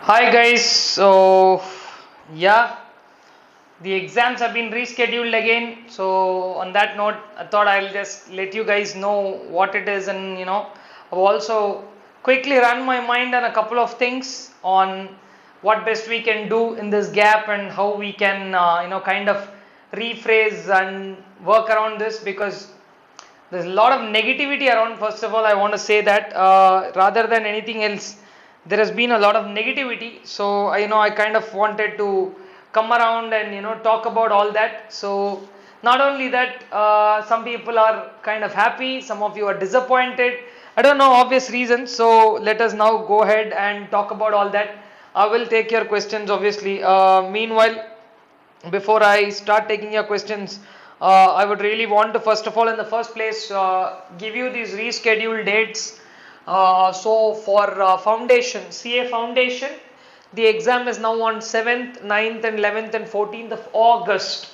Hi guys, so yeah, the exams have been rescheduled again. So on that note, I thought I'll just let you guys know what it is, and I've also quickly run my mind on a couple of things on what best we can do in this gap and how we can kind of rephrase and work around this, because there's a lot of negativity around. First of all, I want to say that rather than anything else, there has been a lot of negativity. So I kind of wanted to come around and talk about all that. So not only that, some people are kind of happy, some of you are disappointed. I don't know, obvious reasons. So let us now go ahead and talk about all that. I will take your questions, obviously. Meanwhile, before I start taking your questions, I would really want to, first of all, in the first place, give you these rescheduled dates. So for foundation, CA foundation, the exam is now on 7th, 9th, and 11th and 14th of August.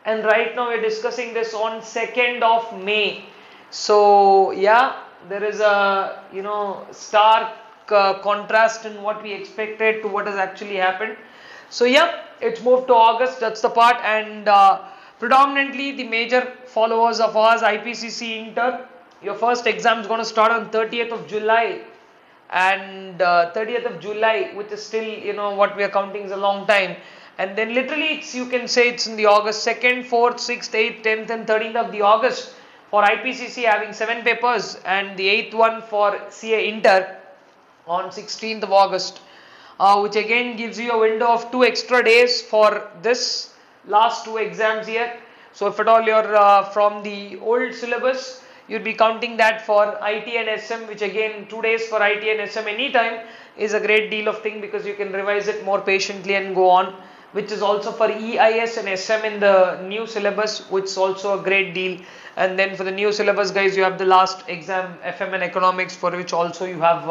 And right now we're discussing this on 2nd of May. So yeah, there is a stark contrast in what we expected to what has actually happened. So yeah, it's moved to August. That's the part, and predominantly the major followers of ours, IPCC Inter. Your first exam is going to start on 30th of July, and 30th of July, which is still what we are counting is a long time. And then literally, you can say it's in the August 2nd, 4th, 6th, 8th, 10th, and 13th of the August for IPCC having 7 papers, and the 8th one for CA Inter on 16th of August, which again gives you a window of 2 extra days for this last two exams here. So if at all you're from the old syllabus, you'd be counting that for IT and SM, which again 2 days for IT and SM anytime is a great deal of thing, because you can revise it more patiently and go on, which is also for EIS and SM in the new syllabus, which is also a great deal. And then for the new syllabus, guys, you have the last exam, FM and economics, for which also you have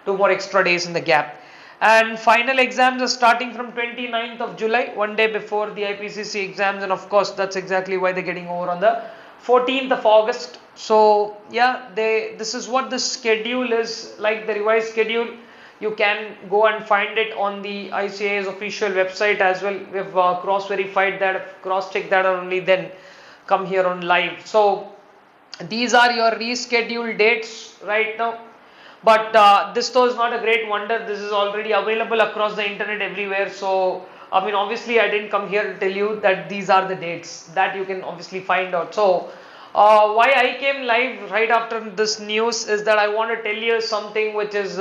2 more extra days in the gap. And final exams are starting from 29th of July, one day before the IPCC exams, and of course that's exactly why they're getting over on the 14th of August. So yeah, this is what the schedule is like, the revised schedule. You can go and find it on the ICA's official website as well. We've cross-verified that, cross-checked that, and only then come here on live. So these are your rescheduled dates right now. But this though is not a great wonder. This is already available across the internet everywhere. So I mean, obviously I didn't come here to tell you that these are the dates. That you can obviously find out. So why I came live right after this news is that I want to tell you something which is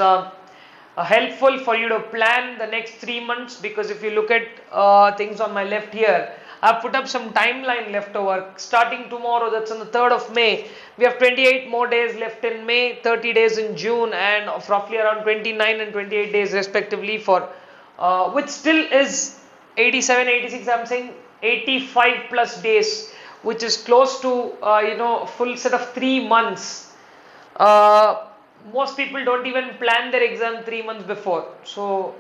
helpful for you to plan the next 3 months. Because if you look at things on my left here, I've put up some timeline left over. Starting tomorrow, that's on the 3rd of May, we have 28 more days left in May, 30 days in June, and of roughly around 29 and 28 days respectively for which still is 87, 86, I'm saying 85 plus days, which is close to full set of 3 months. uh, Most people don't even plan their exam 3 months before. So,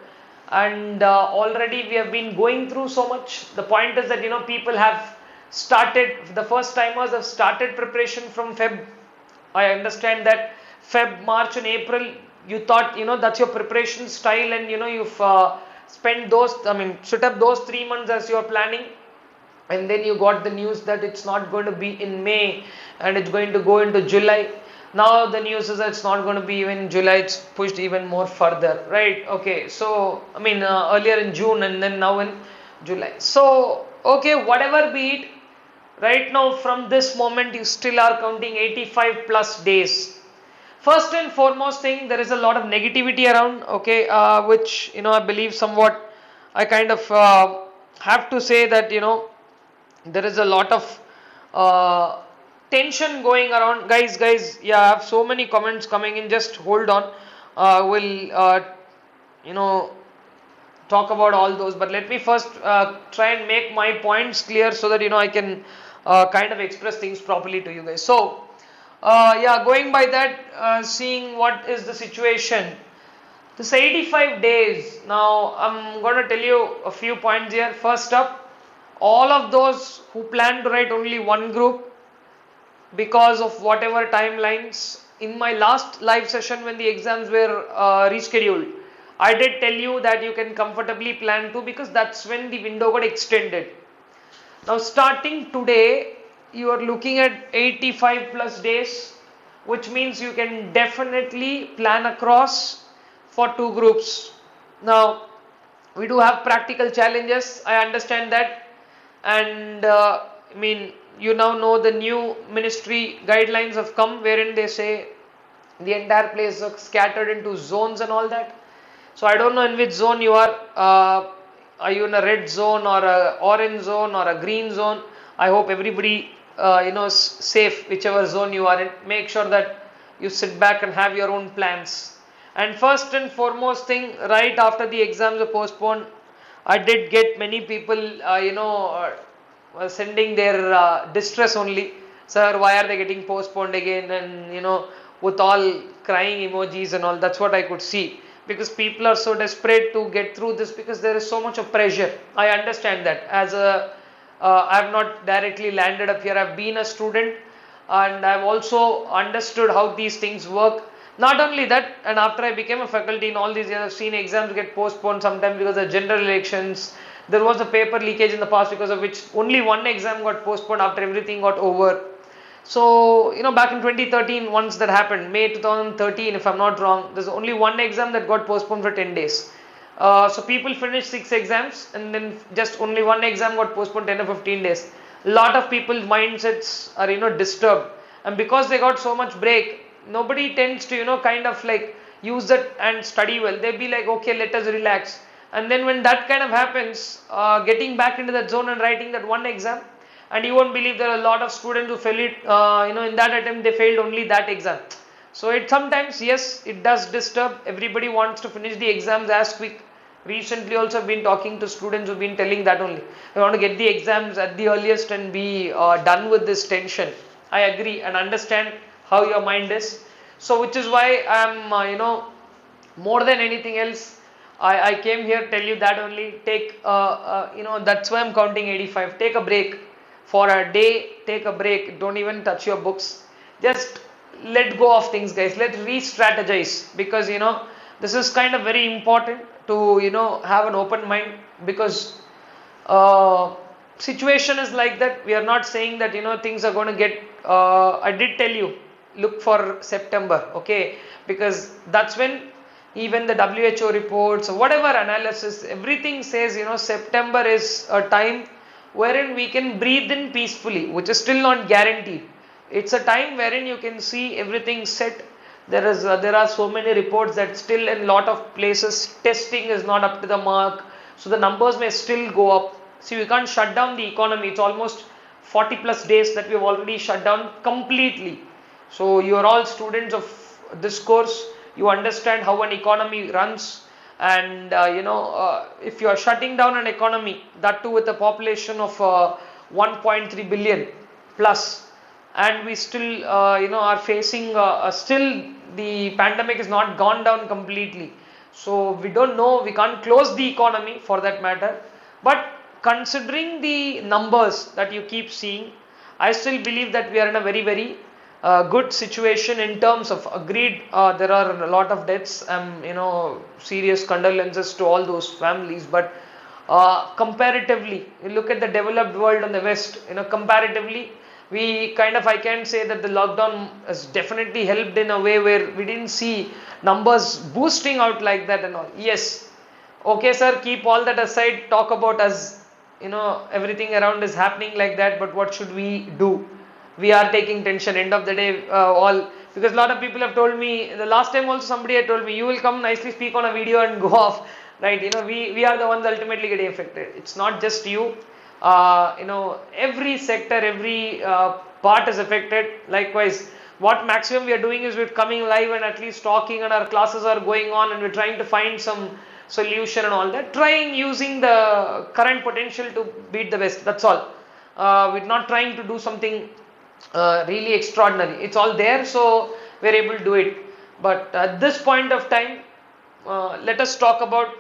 and already we have been going through so much. The point is that people have started, the first timers have started preparation from Feb. I understand that Feb, March, and April, you thought that's your preparation style, and you've spent those, I mean, set up those 3 months as your planning. And then you got the news that it's not going to be in May and it's going to go into July. Now the news is that it's not going to be even July, it's pushed even more further, right? Okay, so I mean, earlier in June and then now in July. So okay, whatever be it, right now from this moment you still are counting 85 plus days. First and foremost thing, there is a lot of negativity around, okay, which I believe somewhat I kind of have to say that there is a lot of uh, tension going around. Guys, yeah, I have so many comments coming in. Just hold on. We'll you know talk about all those, but let me first try and make my points clear so that I can kind of express things properly to you guys. So yeah, going by that, seeing what is the situation, this 85 days. Now I'm going to tell you a few points here. First up, all of those who plan to write only one group because of whatever timelines, in my last live session when the exams were rescheduled, I did tell you that you can comfortably plan 2 because that's when the window got extended. Now starting today, you are looking at 85 plus days, which means you can definitely plan across for 2 groups. Now we do have practical challenges, I understand that, and I mean, you now know the new ministry guidelines have come wherein they say the entire place is scattered into zones and all that. So I don't know in which zone you are. Are you in a red zone or a orange zone or a green zone? I hope everybody is safe whichever zone you are in. Make sure that you sit back and have your own plans. And first and foremost thing, right after the exams are postponed, I did get many people sending their distress only. Sir, why are they getting postponed again? And with all crying emojis and all. That's what I could see, because people are so desperate to get through this because there is so much of pressure. I understand that. I have not directly landed up here. I've been a student and I've also understood how these things work. Not only that, and after I became a faculty in all these years, I've seen exams get postponed sometimes because of general elections. There was a paper leakage in the past because of which only one exam got postponed after everything got over. So, back in 2013, once that happened, May 2013, if I'm not wrong, there's only one exam that got postponed for 10 days. So people finished 6 exams and then just only one exam got postponed 10 or 15 days. A lot of people's mindsets are, disturbed. And because they got so much break, nobody tends to, kind of like use that and study well. They'll be like, okay, let us relax. And then when that kind of happens, getting back into that zone and writing that one exam, and you won't believe there are a lot of students who fail it, in that attempt they failed only that exam. So it sometimes, yes, it does disturb. Everybody wants to finish the exams as quick. Recently also I've been talking to students who've been telling that only. They want to get the exams at the earliest and be done with this tension. I agree and understand how your mind is. So which is why I'm, more than anything else, I came here tell you that only. Take, that's why I'm counting 85. Take a break for a day. Take a break. Don't even touch your books. Just let go of things, guys. Let's re-strategize, because this is kind of very important to have an open mind, because situation is like that. We are not saying that things are going to get. I did tell you, look for September, okay, because that's when even the WHO reports or whatever analysis, everything says September is a time wherein we can breathe in peacefully, which is still not guaranteed. It's a time wherein you can see everything set. There are so many reports that still in lot of places testing is not up to the mark, so the numbers may still go up. See, we can't shut down the economy. It's almost 40 plus days that we've already shut down completely. So you are all students of this course. You understand how an economy runs, and if you are shutting down an economy, that too with a population of 1.3 billion plus, and we still are facing still the pandemic is not gone down completely. So we don't know, we can't close the economy for that matter. But considering the numbers that you keep seeing, I still believe that we are in a very, very good situation in terms of agreed. There are a lot of deaths. Serious condolences to all those families. But comparatively, you look at the developed world on the West. Comparatively, I can say that the lockdown has definitely helped in a way where we didn't see numbers boosting out like that and all. Yes, okay, sir. Keep all that aside. Talk about us. Everything around is happening like that. But what should we do? We are taking tension. End of the day, all, because a lot of people have told me the last time also somebody had told me, you will come nicely speak on a video and go off, right? We are the ones ultimately getting affected. It's not just you. Every sector, every part is affected. Likewise, what maximum we are doing is we're coming live and at least talking, and our classes are going on, and we're trying to find some solution and all that. Trying using the current potential to beat the West. That's all. We're not trying to do something really extraordinary. It's all there, so we're able to do it. But at this point of time, let us talk about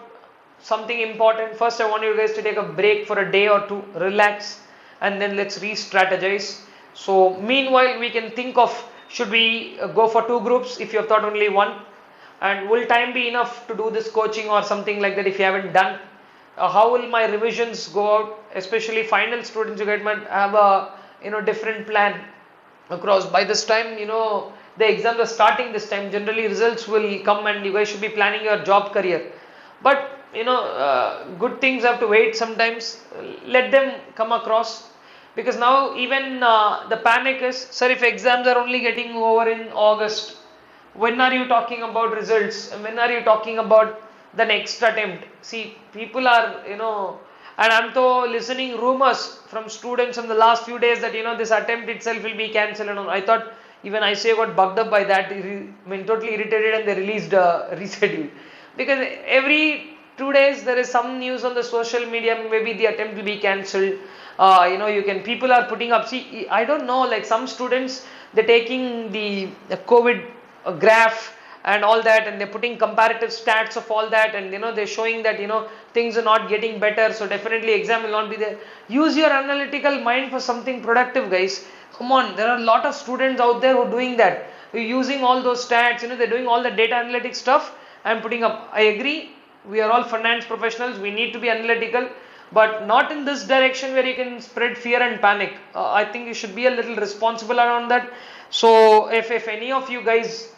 something important. First, I want you guys to take a break for a day or two, relax, and then let's re-strategize. So meanwhile, we can think of, should we go for 2 groups if you have thought only one, And will time be enough to do this coaching or something like that if you haven't done? How will my revisions go out? Especially final students, you might have a different plan across. By this time, the exams are starting this time. Generally, results will come, and you guys should be planning your job career. But good things have to wait sometimes. Let them come across, because now even the panic is, sir, if exams are only getting over in August, when are you talking about results? When are you talking about the next attempt? See, people are, and I'm to listening rumors from students in the last few days that this attempt itself will be cancelled and all. I thought even I say got bugged up by that. I mean, totally irritated, and they released reschedule, because every 2 days there is some news on the social media. Maybe the attempt will be cancelled. People are putting up. See, I don't know. Like some students, they're taking the COVID graph and all that, and they're putting comparative stats of all that, and they're showing that things are not getting better, so definitely exam will not be there. Use your analytical mind for something productive, guys. Come on, there are a lot of students out there who are doing that. They're using all those stats, they're doing all the data analytics stuff and putting up. I agree, we are all finance professionals, we need to be analytical, but not in this direction where you can spread fear and panic. I think you should be a little responsible around that. So if any of you guys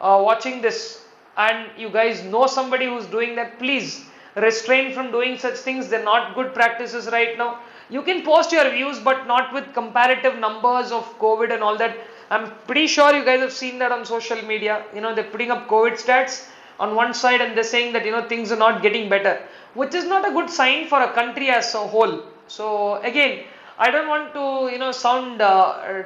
watching this and you guys know somebody who's doing that, please restrain from doing such things. They're not good practices right now. You can post your views, but not with comparative numbers of COVID and all that. I'm pretty sure you guys have seen that on social media. They're putting up COVID stats on one side, and they're saying that things are not getting better, which is not a good sign for a country as a whole. So again, I don't want to sound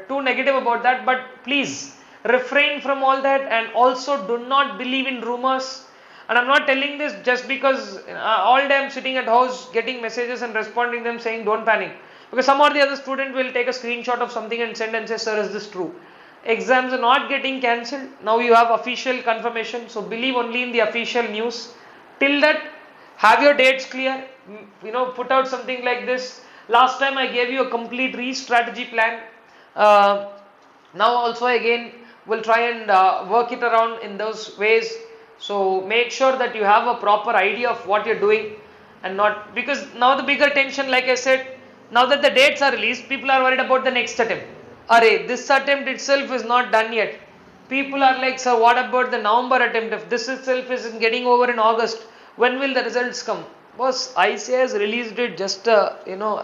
too negative about that, but please refrain from all that, and also do not believe in rumors. And I'm not telling this just because all day I'm sitting at house getting messages and responding them saying don't panic, because some or the other student will take a screenshot of something and send and say, sir, is this true? Exams are not getting cancelled. Now you have official confirmation, so believe only in the official news. Till that, have your dates clear. Put out something like this. Last time I gave you a complete re-strategy plan. Now also again we'll try and work it around in those ways. So make sure that you have a proper idea of what you're doing, and not, because now the bigger tension, like I said, now that the dates are released, people are worried about the next attempt. Array, this attempt itself is not done yet. People are like, sir, what about the November attempt? If this itself is getting over in August, when will the results come? Boss, ICA has released it just a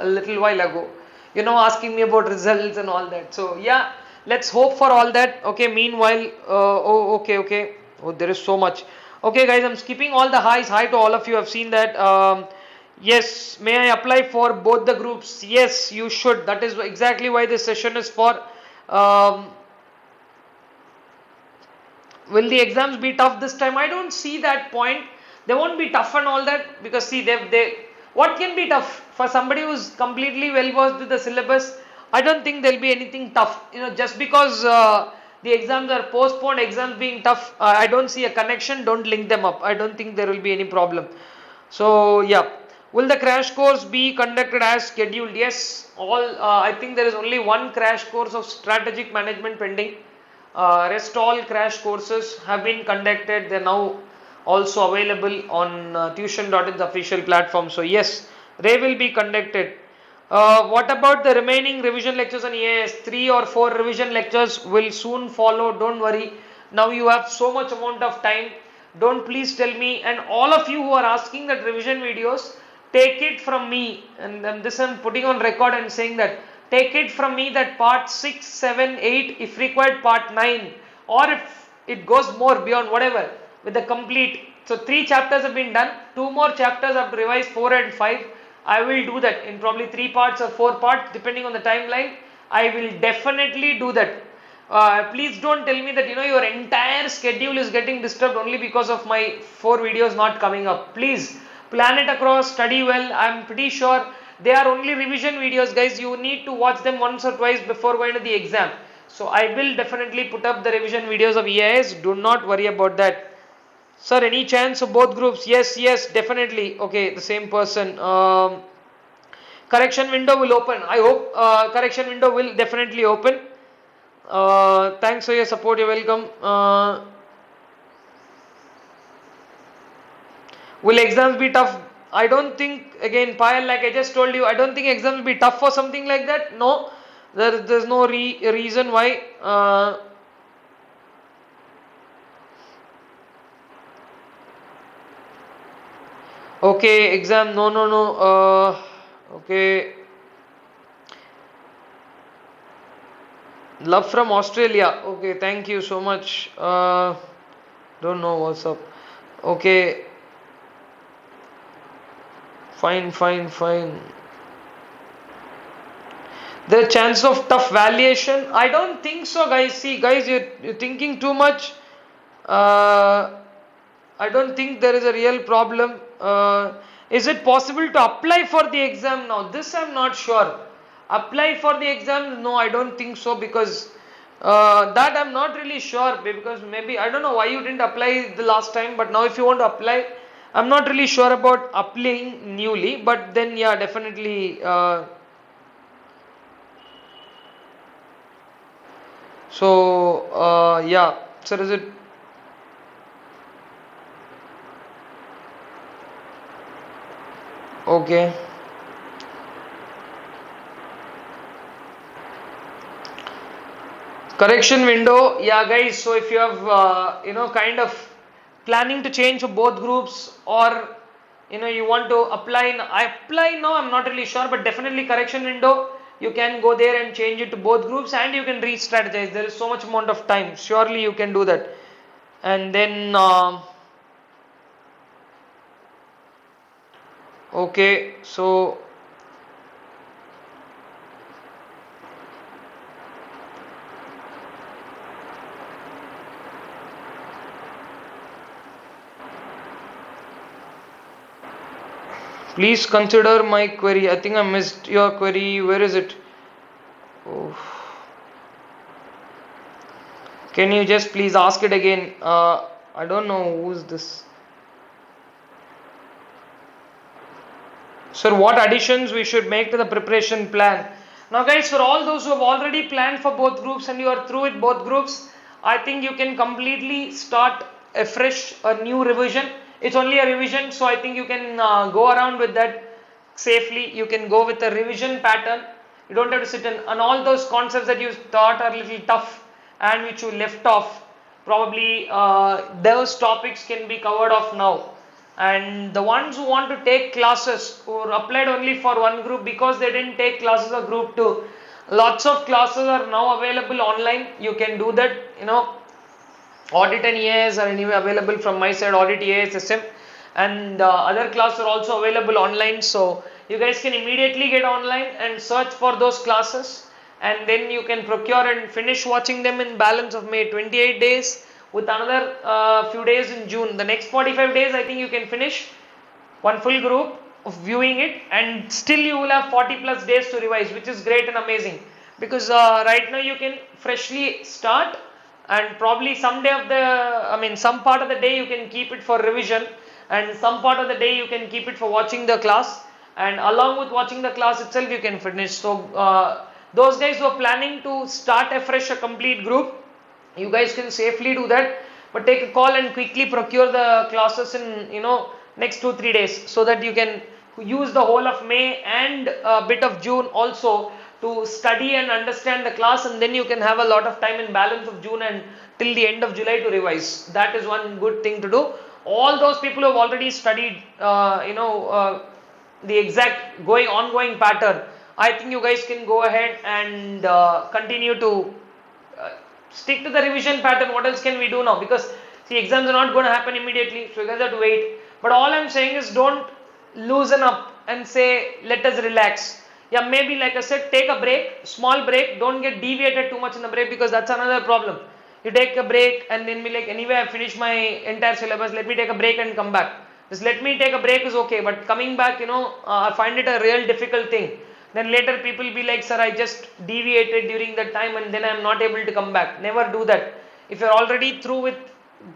little while ago. Asking me about results and all that. So yeah, let's hope for all that. Okay, meanwhile, okay. Oh, there is so much. Okay, guys, I'm skipping all the highs. Hi to all of you. I've seen that. Yes, may I apply for both the groups? Yes, you should. That is exactly why this session is for. Will the exams be tough this time? I don't see that point. They won't be tough and all that, because see, what can be tough for somebody who's completely well versed with the syllabus? I don't think there'll be anything tough. Just because the exams are postponed, exams being tough, I don't see a connection. Don't link them up. I don't think there will be any problem. So yeah, will the crash course be conducted as scheduled? Yes, I think there is only one crash course of strategic management pending. Rest all crash courses have been conducted. They're now also available on tuition.in's official platform. So yes, they will be conducted. What about the remaining revision lectures on EAS? 3 or 4 revision lectures will soon follow. Don't worry. Now you have so much amount of time. Don't please tell me. And all of you who are asking that revision videos, take it from me. And this I'm putting on record and saying that. Take it from me that part 6, 7, 8, if required part 9, or if it goes more beyond, whatever, with the complete. So 3 chapters have been done, 2 more chapters I have to revise, 4 and 5. I will do that in probably 3 parts or 4 parts depending on the timeline. I will definitely do that. Please don't tell me that your entire schedule is getting disturbed only because of my 4 videos not coming up. Please plan it across, study well. I am pretty sure they are only revision videos, guys. You need to watch them once or twice before going to the exam. So I will definitely put up the revision videos of EIS. Do not worry about that. Sir, any chance of both groups? Yes, definitely. Okay, the same person. Correction window will open. I hope correction window will definitely open. Thanks for your support. You're welcome. Will exams be tough? I don't think, again, Payal, like I just told you, I don't think exams will be tough for something like that. No, there's no reason why. Okay, exam, no, no, no. Okay, love from Australia. Okay, thank you so much. Don't know what's up. Okay, fine, fine, fine. The chance of tough valuation? I don't think so, guys. See, guys, you're thinking too much. Uh, I don't think there is a real problem. Is it possible to apply for the exam now? This I'm not sure. Apply for the exam? No, I don't think so, because that I'm not really sure, because maybe I don't know why you didn't apply the last time, but now if you want to apply, I'm not really sure about applying newly, but then yeah, definitely. Yeah, sir, is it okay? Correction window, yeah, guys. So if you have, kind of planning to change for both groups, or you want to apply, apply now, I'm not really sure, but definitely correction window, you can go there and change it to both groups, and you can re-strategize. There is so much amount of time. Surely you can do that. And then, okay, so please consider my query. I think I missed your query. Where is it? Oh. Can you just please ask it again? I don't know who's this. Sir, what additions we should make to the preparation plan? Now, guys, for all those who have already planned for both groups and you are through with both groups, I think you can completely start a new revision. It's only a revision, so I think you can go around with that safely. You can go with a revision pattern. You don't have to sit in, and all those concepts that you thought are a little tough and which you left off, probably those topics can be covered off now. And the ones who want to take classes, who applied only for one group because they didn't take classes of group 2, lots of classes are now available online. You can do that. Audit and EAS are anyway available from my side. Audit, EAS, system, and other classes are also available online, so you guys can immediately get online and search for those classes, and then you can procure and finish watching them in balance of May. 28 days with another few days in June. The next 45 days, I think you can finish one full group of viewing it, and still you will have 40 plus days to revise, which is great and amazing, because right now you can freshly start, and probably some part of the day you can keep it for revision, and some part of the day you can keep it for watching the class, and along with watching the class itself you can finish. So those guys who are planning to start afresh a complete group, you guys can safely do that, but take a call and quickly procure the classes in next 2-3 days, so that you can use the whole of May and a bit of June also to study and understand the class, and then you can have a lot of time in balance of June and till the end of July to revise. That is one good thing to do. All those people who have already studied the exact ongoing pattern, I think you guys can go ahead and continue to uh, stick to the revision pattern. What else can we do now? Because see, exams are not going to happen immediately, so you guys have to wait. But all I'm saying is, don't loosen up and say let us relax. Yeah, maybe like I said, take a break, small break. Don't get deviated too much in the break, because that's another problem. You take a break and then be like, anyway I finished my entire syllabus, let me take a break and come back. Just let me take a break is okay, but coming back, I find it a real difficult thing. Then later people be like, sir, I just deviated during that time and then I am not able to come back. Never do that. If you're already through with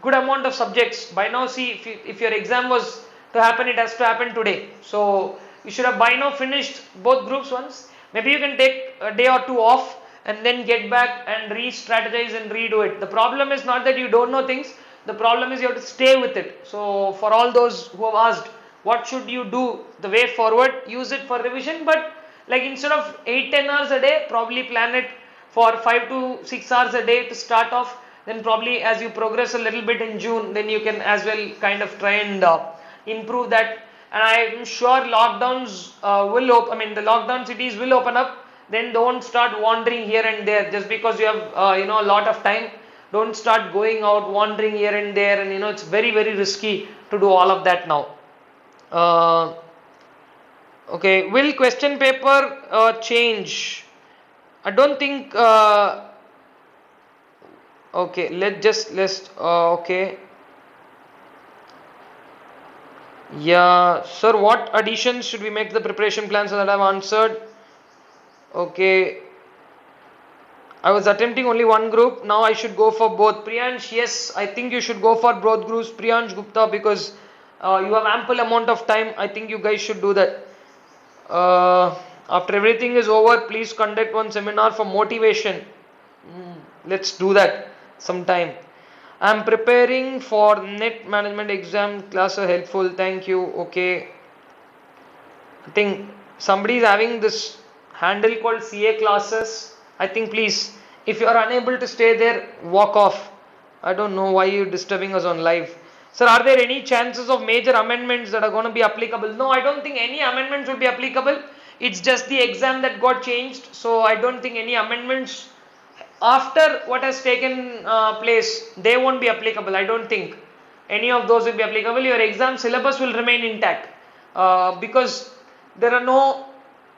good amount of subjects, by now, see, if your exam was to happen, it has to happen today. So you should have by now finished both groups once. Maybe you can take a day or two off and then get back and re-strategize and redo it. The problem is not that you don't know things. The problem is you have to stay with it. So for all those who have asked, what should you do the way forward, use it for revision, but like instead of 8-10 hours a day, probably plan it for 5 to 6 hours a day to start off. Then probably as you progress a little bit in June, then you can as well kind of try and improve that. And I am sure lockdowns will open, I mean the lockdown cities will open up. Then don't start wandering here and there just because you have a lot of time. Don't start going out wandering here and there, and it's very very risky to do all of that now. uh, okay, will question paper change? I don't think okay, okay. Yeah, sir, what additions should we make to the preparation plan? So that I've answered. Okay, I was attempting only one group. Now I should go for both. Priyansh, yes, I think you should go for both groups. Priyansh Gupta, because you have ample amount of time. I think you guys should do that. After everything is over, please conduct one seminar for motivation. Let's do that sometime. I'm preparing for net management exam. Class are helpful. Thank you. Okay. I think somebody is having this handle called CA classes. I think please, if you are unable to stay there, walk off. I don't know why you're disturbing us on live. Sir, are there any chances of major amendments that are going to be applicable? No, I don't think any amendments will be applicable. It's just the exam that got changed. So I don't think any amendments after what has taken place, they won't be applicable. I don't think any of those will be applicable. Your exam syllabus will remain intact because there are no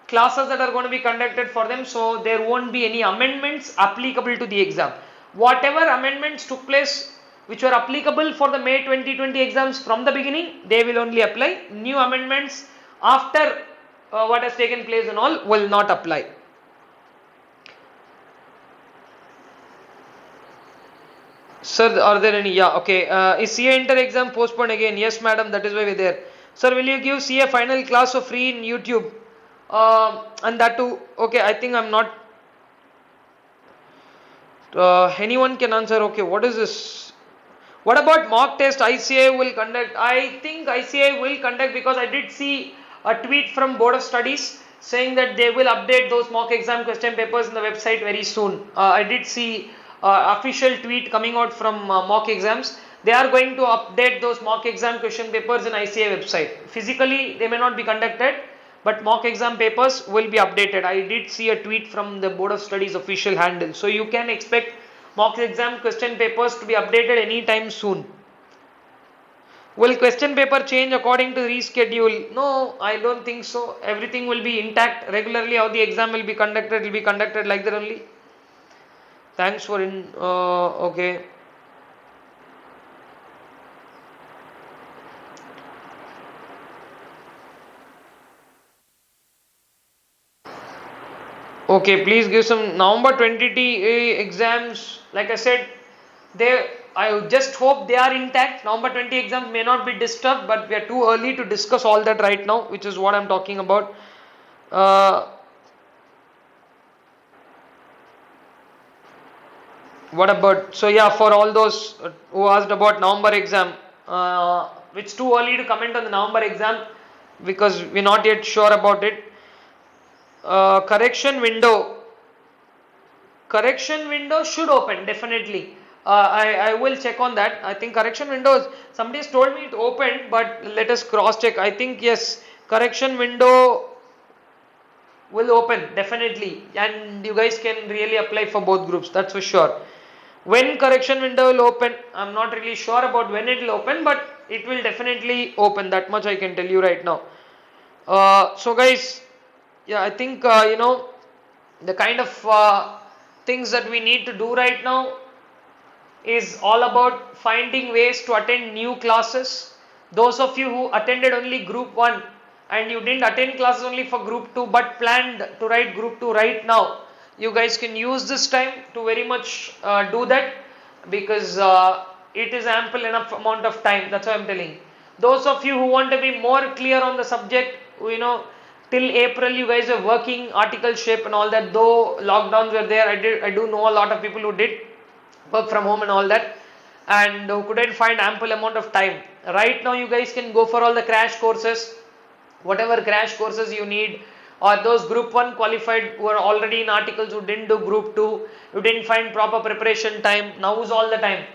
classes that are going to be conducted for them, so there won't be any amendments applicable to the exam. Whatever amendments took place which were applicable for the May 2020 exams from the beginning, they will only apply. New amendments after what has taken place and all will not apply. Sir, are there any? Yeah, okay. Is CA inter exam postponed again? Yes, madam, that is why we're there. Sir, will you give CA final class for free in YouTube? And that too, okay, I think I'm not. Anyone can answer. Okay, what is this? What about mock test ICA will conduct? I think ICA will conduct because I did see a tweet from Board of Studies saying that they will update those mock exam question papers in the website very soon. I did see official tweet coming out from mock exams. They are going to update those mock exam question papers in ICA website. Physically, they may not be conducted, but mock exam papers will be updated. I did see a tweet from the Board of Studies official handle. So you can expect mock exam question papers to be updated anytime soon. Will question paper change according to reschedule? No, I don't think so. Everything will be intact. Regularly how the exam will be conducted like that only. Thanks for okay. Okay, please give some November 20 exams. Like I said, I just hope they are intact. November 20 exams may not be disturbed, but we are too early to discuss all that right now, which is what I'm talking about. What about, so yeah, for all those who asked about November exam, it's too early to comment on the November exam because we're not yet sure about it. Correction window should open definitely. I will check on that. I think correction windows, somebody has told me it opened, but let us cross check. I think yes, correction window will open definitely, and you guys can really apply for both groups, that's for sure. When correction window will open, I'm not really sure about when it will open, but it will definitely open, that much I can tell you right now. So guys, yeah, I think the kind of things that we need to do right now is all about finding ways to attend new classes. Those of you who attended only group 1 and you didn't attend classes only for group 2 but planned to write group 2 right now, you guys can use this time to very much do that, because it is ample enough amount of time. That's what I'm telling. Those of you who want to be more clear on the subject, till April you guys are working article shape and all that. Though lockdowns were there, I do know a lot of people who did work from home and all that. and couldn't find ample amount of time. Right now you guys can go for all the crash courses, whatever crash courses you need, or those group 1 qualified who are already in articles who didn't do group 2, you didn't find proper preparation time. Now is all the time,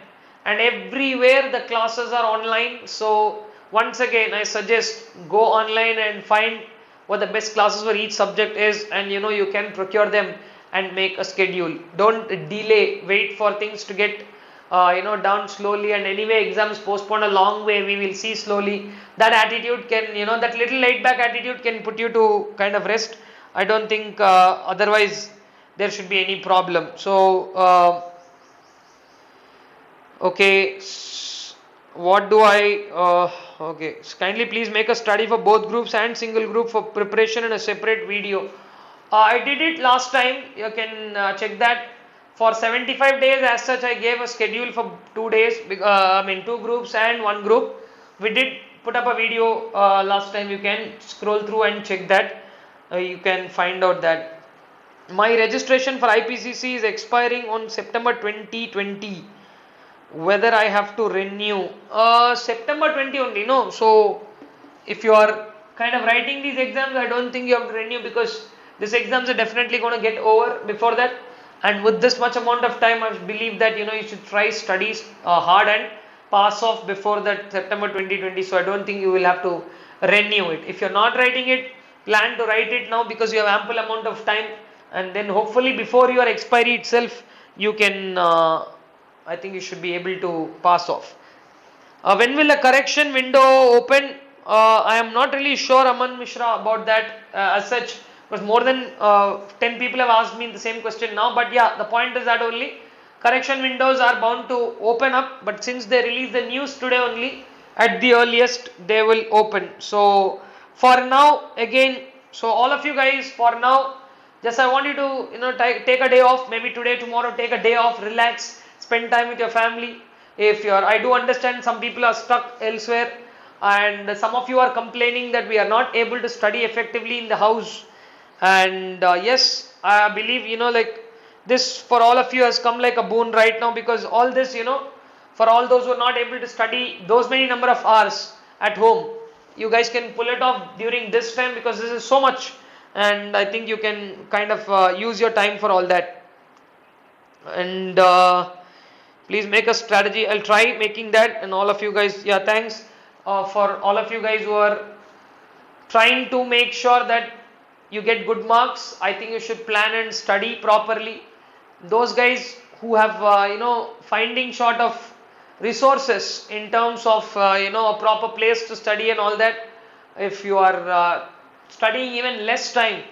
and everywhere the classes are online. So once again I suggest go online and find what the best classes for each subject is, and you can procure them and make a schedule. Don't delay, wait for things to get down slowly, and anyway exams postponed a long way, we will see slowly. That attitude can, that little laid back attitude can put you to kind of rest. I don't think otherwise there should be any problem. So okay, what do I okay, kindly please make a study for both groups and single group for preparation in a separate video. I did it last time, you can check that. For 75 days as such I gave a schedule for 2 days, 2 groups and 1 group. We did put up a video last time, you can scroll through and check that. You can find out that my registration for IPCC is expiring on September 2020. Whether I have to renew September 20 only, no. So if you are kind of writing these exams, I don't think you have to renew, because these exams are definitely going to get over before that. And with this much amount of time, I believe that you should try studies hard and pass off before that September 2020. So I don't think you will have to renew it. If you're not writing it, plan to write it now, because you have ample amount of time, and then hopefully before your expiry itself you can I think you should be able to pass off. When will the correction window open? I am not really sure, Aman Mishra, about that as such, because more than 10 people have asked me the same question now. But yeah, the point is that only correction windows are bound to open up, but since they release the news today only, at the earliest they will open. So for now, again, so all of you guys, for now, just I want you to take a day off, maybe today, tomorrow, take a day off, relax, spend time with your family. If you're, I do understand some people are stuck elsewhere, and some of you are complaining that we are not able to study effectively in the house. And yes, I believe like this for all of you has come like a boon right now, because all this for all those who are not able to study those many number of hours at home, you guys can pull it off during this time, because this is so much, and I think you can kind of use your time for all that. And please make a strategy. I'll try making that, and all of you guys, yeah, thanks for all of you guys who are trying to make sure that you get good marks. I think you should plan and study properly. Those guys who have finding short of resources in terms of a proper place to study and all that, if you are studying even less time,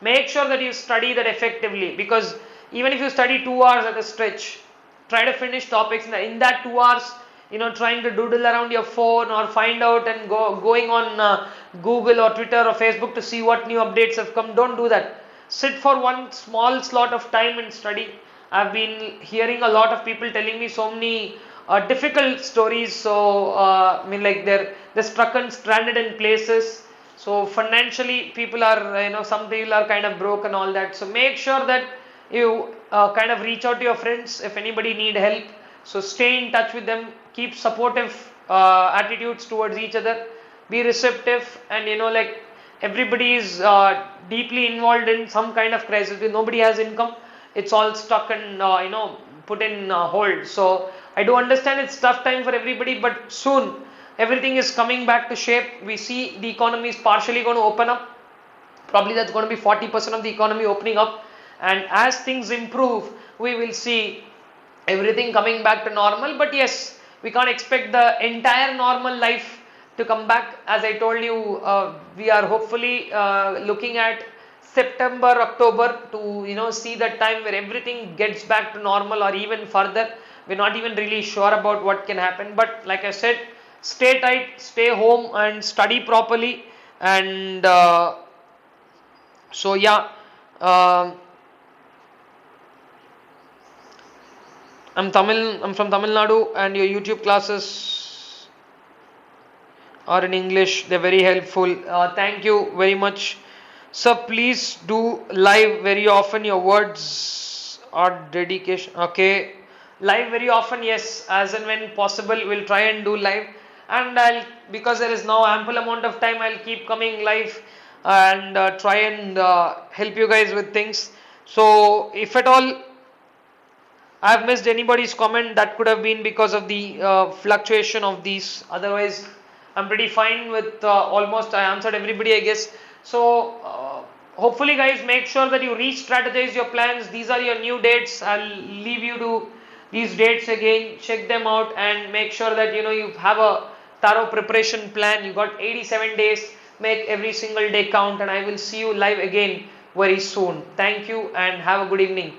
make sure that you study that effectively, because even if you study 2 hours at a stretch, try to finish topics in that 2 hours. Trying to doodle around your phone or find out and going on Google or Twitter or Facebook to see what new updates have come. Don't do that. Sit for one small slot of time and study. I've been hearing a lot of people telling me so many difficult stories. So like they're stuck and stranded in places. So financially people are some people are kind of broke and all that. So make sure that you kind of reach out to your friends if anybody need help. So stay in touch with them, keep supportive attitudes towards each other, be receptive, and like everybody is deeply involved in some kind of crisis. Nobody has income, it's all stuck and put in hold. So I do understand it's tough time for everybody, but soon everything is coming back to shape. We see the economy is partially going to open up. Probably that's going to be 40% of the economy opening up, and as things improve, we will see everything coming back to normal. But yes, we can't expect the entire normal life to come back. As I told you, we are hopefully looking at September, October to see that time where everything gets back to normal or even further. We're not even really sure about what can happen, but like I said, stay tight, stay home and study properly. And so yeah, I'm from Tamil Nadu, and your YouTube classes are in English. They're very helpful. Thank you very much. So please do live very often. Your words are dedication. Okay. live very often. Yes, as and when possible, we'll try and do live. And I'll, because there is now ample amount of time, I'll keep coming live and try and help you guys with things. So if at all I have missed anybody's comment, that could have been because of the fluctuation of these. Otherwise, I'm pretty fine with almost I answered everybody, I guess. So, hopefully, guys, make sure that you re-strategize your plans. These are your new dates. I'll leave you to these dates again. Check them out and make sure that you have a thorough preparation plan. You got 87 days. Make every single day count, and I will see you live again very soon. Thank you and have a good evening.